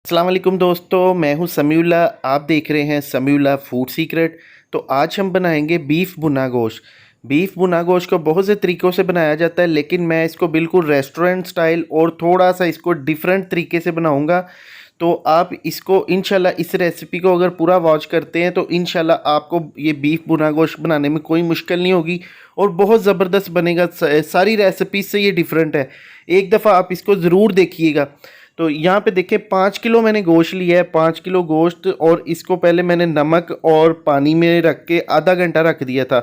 अस्सलाम वालेकुम दोस्तों, मैं हूं समीउल्लाह। आप देख रहे हैं समीउल्लाह फूड सीक्रेट। तो आज हम बनाएंगे बीफ भुना गोश्त। बीफ भुना गोश्त को बहुत से तरीक़ों से बनाया जाता है, लेकिन मैं इसको बिल्कुल रेस्टोरेंट स्टाइल और थोड़ा सा इसको डिफरेंट तरीके से बनाऊंगा। तो आप इसको इंशाल्लाह इस रेसिपी को अगर पूरा वॉच करते हैं तो इंशाल्लाह आपको ये बीफ भुना गोश्त बनाने में कोई मुश्किल नहीं होगी और बहुत ज़बरदस्त बनेगा। सारी रेसिपी से ये डिफरेंट है। एक दफ़ा आप इसको ज़रूर देखिएगा। तो यहाँ पे देखिए 5 किलो मैंने गोश्त लिया है, 5 किलो गोश्त, और इसको पहले मैंने नमक और पानी में रख के आधा घंटा रख दिया था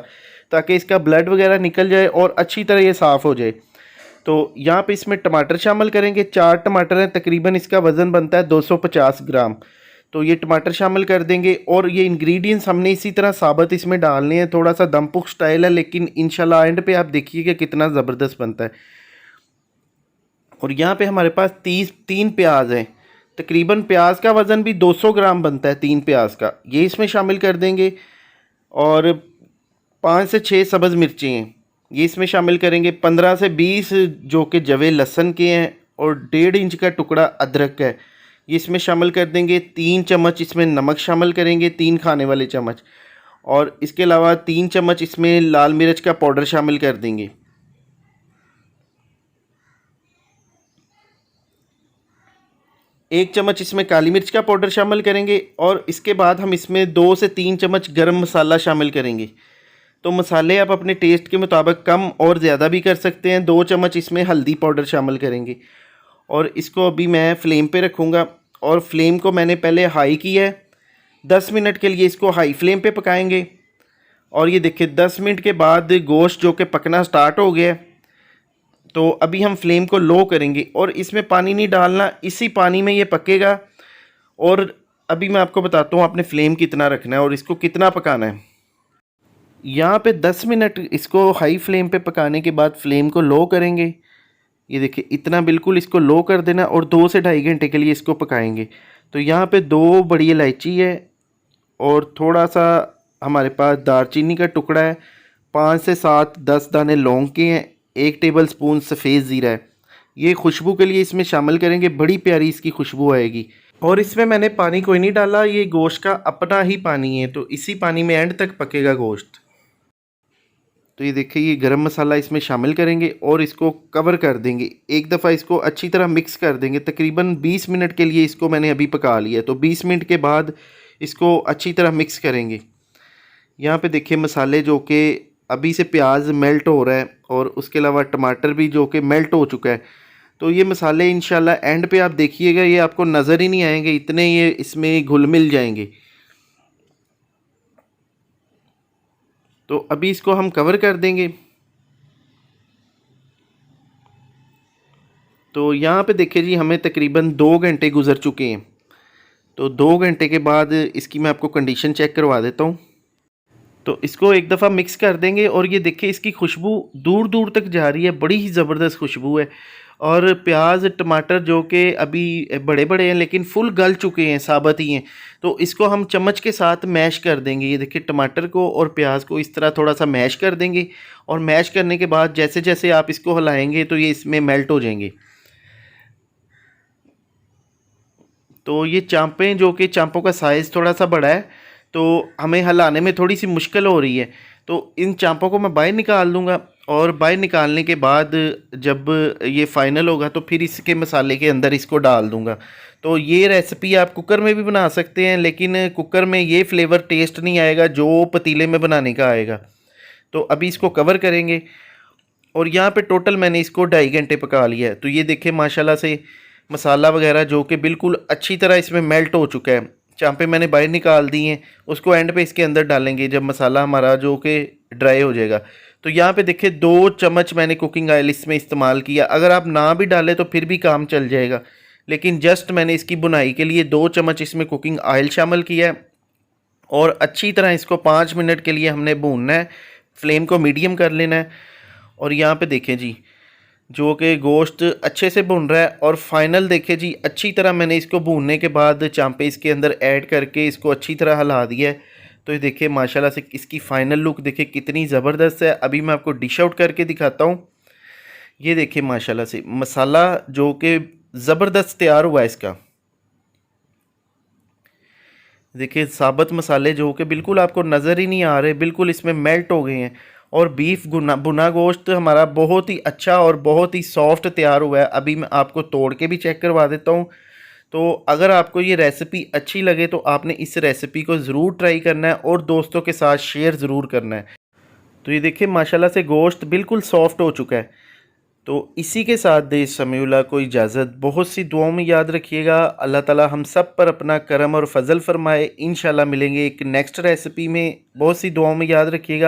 ताकि इसका ब्लड वगैरह निकल जाए और अच्छी तरह ये साफ़ हो जाए। तो यहाँ पे इसमें टमाटर शामिल करेंगे। 4 टमाटर हैं, तकरीबन इसका वज़न बनता है 250 ग्राम। तो ये टमाटर शामिल कर देंगे और ये इंग्रेडिएंट्स हमने इसी तरह साबित इसमें डालने हैं। थोड़ा सा दमपुख स्टाइल है, लेकिन इंशाल्लाह एंड पे आप देखिएगा कितना ज़बरदस्त बनता है। और यहाँ पे हमारे पास 3 प्याज हैं। तकरीबन प्याज का वज़न भी 200 ग्राम बनता है 3 प्याज का, ये इसमें शामिल कर देंगे। और 5 से 6 सब्ज़ मिर्ची हैं, ये इसमें शामिल करेंगे। 15 से 20 जो कि जवे लहसुन के हैं और 1.5 इंच का टुकड़ा अदरक का है, ये इसमें शामिल कर देंगे। 3 चम्मच इसमें नमक शामिल करेंगे, 3 खाने वाले चम्मच। और इसके अलावा 3 चम्मच इसमें लाल मिर्च का पाउडर शामिल कर देंगे। 1 चम्मच इसमें काली मिर्च का पाउडर शामिल करेंगे। और इसके बाद हम इसमें 2 से 3 चम्मच गरम मसाला शामिल करेंगे। तो मसाले आप अपने टेस्ट के मुताबिक कम और ज़्यादा भी कर सकते हैं। 2 चम्मच इसमें हल्दी पाउडर शामिल करेंगे। और इसको अभी मैं फ्लेम पे रखूँगा और फ्लेम को मैंने पहले हाई किया है। 10 मिनट के लिए इसको हाई फ्लेम पे पकाएंगे। और ये देखिए 10 मिनट के बाद गोश्त जो कि पकना स्टार्ट हो गया है। तो अभी हम फ्लेम को लो करेंगे और इसमें पानी नहीं डालना, इसी पानी में ये पकेगा। और अभी मैं आपको बताता हूँ आपने फ्लेम कितना रखना है और इसको कितना पकाना है। यहाँ पे 10 मिनट इसको हाई फ्लेम पे पकाने के बाद फ्लेम को लो करेंगे। ये देखिए इतना बिल्कुल इसको लो कर देना और 2 से ढाई घंटे के लिए इसको पकाएंगे। तो यहाँ पे 2 बड़ी इलायची है और थोड़ा सा हमारे पास दालचीनी का टुकड़ा है। 5 से 7 10 दाने लौंग के हैं। 1 टेबल स्पून सफ़ेद ज़ीरा है, ये खुशबू के लिए इसमें शामिल करेंगे, बड़ी प्यारी इसकी खुशबू आएगी। और इसमें मैंने पानी कोई नहीं डाला, ये गोश्त का अपना ही पानी है, तो इसी पानी में एंड तक पकेगा गोश्त। तो ये देखिए ये गरम मसाला इसमें शामिल करेंगे और इसको कवर कर देंगे। एक दफ़ा इसको अच्छी तरह मिक्स कर देंगे। तकरीबन 20 मिनट के लिए इसको मैंने अभी पका लिया, तो 20 मिनट के बाद इसको अच्छी तरह मिक्स करेंगे। यहाँ पे देखिए मसाले जो कि अभी से प्याज मेल्ट हो रहा है और उसके अलावा टमाटर भी जो कि मेल्ट हो चुका है। तो ये मसाले इंशाल्लाह एंड पे आप देखिएगा ये आपको नज़र ही नहीं आएंगे, इतने ये इसमें घुल मिल जाएंगे। तो अभी इसको हम कवर कर देंगे। तो यहाँ पे देखिए जी हमें तकरीबन 2 घंटे गुजर चुके हैं। तो 2 घंटे के बाद इसकी मैं आपको कंडीशन चेक करवा देता हूँ। तो इसको एक दफ़ा मिक्स कर देंगे और ये देखिए इसकी खुशबू दूर दूर तक जा रही है, बड़ी ही ज़बरदस्त खुशबू है। और प्याज टमाटर जो कि अभी बड़े बड़े हैं लेकिन फुल गल चुके हैं, साबित ही हैं। तो इसको हम चम्मच के साथ मैश कर देंगे। ये देखिए टमाटर को और प्याज को इस तरह थोड़ा सा मैश कर देंगे। और मैश करने के बाद जैसे जैसे आप इसको हिलाएंगे तो ये इसमें मेल्ट हो जाएंगे। तो ये चांपें जो कि चांपों का साइज़ थोड़ा सा बड़ा है, तो हमें हिलाने में थोड़ी सी मुश्किल हो रही है। तो इन चांपों को मैं बाहर निकाल दूंगा और बाहर निकालने के बाद जब ये फ़ाइनल होगा तो फिर इसके मसाले के अंदर इसको डाल दूंगा। तो ये रेसिपी आप कुकर में भी बना सकते हैं, लेकिन कुकर में ये फ्लेवर टेस्ट नहीं आएगा जो पतीले में बनाने का आएगा। तो अभी इसको कवर करेंगे और यहाँ पे टोटल मैंने इसको 2.5 घंटे पका लिया है। तो ये देखें माशाल्लाह से मसाला वगैरह जो कि बिल्कुल अच्छी तरह इसमें मेल्ट हो चुका है। चांपे मैंने बाहर निकाल दी हैं, उसको एंड पे इसके अंदर डालेंगे जब मसाला हमारा जो कि ड्राई हो जाएगा। तो यहाँ पे देखिए 2 चम्मच मैंने कुकिंग ऑयल इसमें इस्तेमाल किया। अगर आप ना भी डालें तो फिर भी काम चल जाएगा, लेकिन जस्ट मैंने इसकी बुनाई के लिए 2 चम्मच इसमें कुकिंग ऑयल शामिल किया है। और अच्छी तरह इसको 5 मिनट के लिए हमने भूनना है, फ्लेम को मीडियम कर लेना है। और यहाँ पे देखें जी जो कि गोश्त अच्छे से भुन रहा है। और फाइनल देखिए जी अच्छी तरह मैंने इसको भूनने के बाद चांपे इसके अंदर ऐड करके इसको अच्छी तरह हिला दिया है। तो ये देखिए माशाल्लाह से इसकी फ़ाइनल लुक देखिए कितनी ज़बरदस्त है। अभी मैं आपको डिश आउट करके दिखाता हूँ। ये देखिए माशाल्लाह से मसाला जो कि ज़बरदस्त तैयार हुआ है इसका। देखिए साबुत मसाले जो कि बिल्कुल आपको नज़र ही नहीं आ रहे, बिल्कुल इसमें मेल्ट हो गए हैं। और बीफ भुना गोश्त हमारा बहुत ही अच्छा और बहुत ही सॉफ्ट तैयार हुआ है। अभी मैं आपको तोड़ के भी चेक करवा देता हूँ। तो अगर आपको ये रेसिपी अच्छी लगे तो आपने इस रेसिपी को ज़रूर ट्राई करना है और दोस्तों के साथ शेयर ज़रूर करना है। तो ये देखिए माशाल्लाह से गोश्त बिल्कुल सॉफ्ट हो चुका है। तो इसी के साथ दे समीउल्लाह को इजाज़त। बहुत सी दुआओं में याद रखिएगा। अल्लाह ताला हम सब पर अपना करम और फजल फरमाए। इंशाल्लाह मिलेंगे एक नेक्स्ट रेसिपी में। बहुत सी दुआओं में याद रखिएगा।